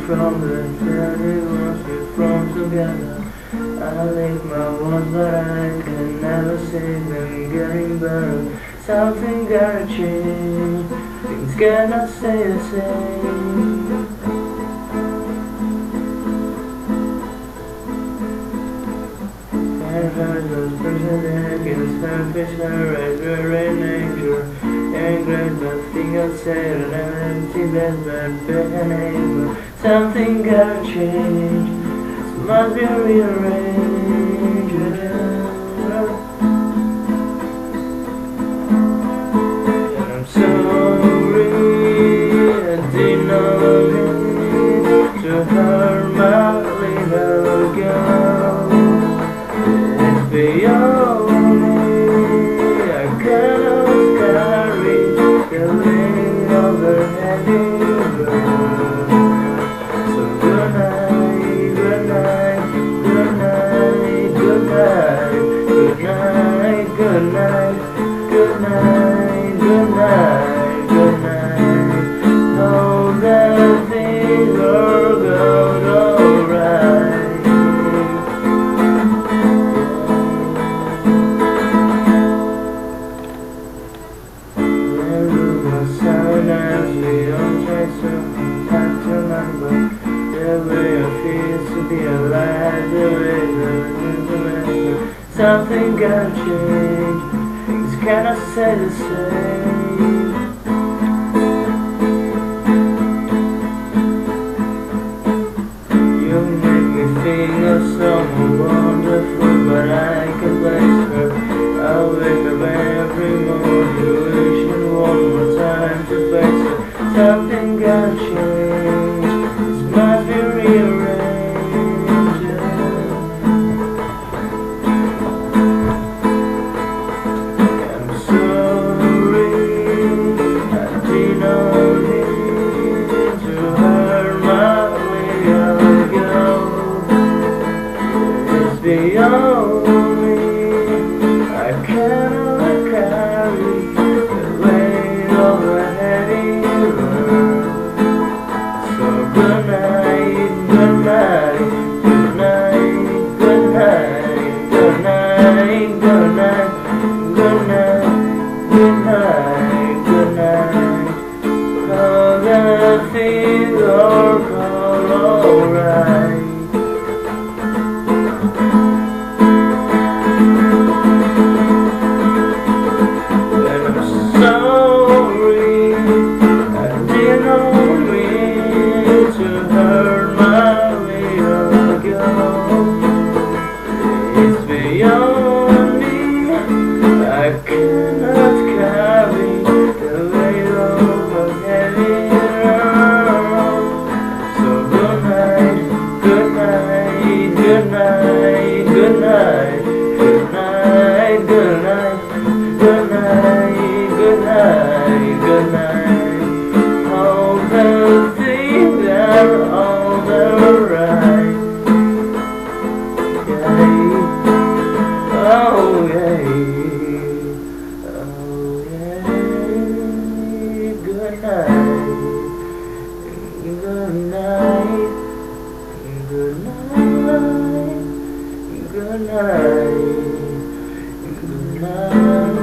from the very ones we've thrown together. I leave my ones, but I can never see them getting better. Something gotta change, things cannot stay the same. Those pushing against selfish, her nature. Ain't great, but think I'll say that I'm empty, bad behavior. Something gotta change, it must be rearranged. And I'm sorry, I did not mean to hurt my little girl. It's beyond me, I cannot carry the weight of her handiwork. So good night, good night, good night, good night, good night, good night, good night, good night, good night. Hope that things will go alright. Sometimes we don't try so hard to remember the way it feels to be alive, the way that something gotta change, things cannot stay the same. You make me think of someone wonderful, but I can place her. I'll wake up every morning wishing one more time to face it. Something gotta change, this must be rearranged. I'm sorry, I did not mean to hurt my little girl. It's beyond me, I cannot carry the weight of a heavy world. So good night, good night, good night, good night, good night, good night, good night, good night, good night. All the things are alright. Sorry, I did not mean to hurt my little girl. It's beyond me, I cannot carry the weight of a heavy world. So good night, good night, good night, good night, good night, good night, good night. Good night, good night. All the things are all right. Oh yeah, oh yeah. Good night, good night, good night, good night, good night.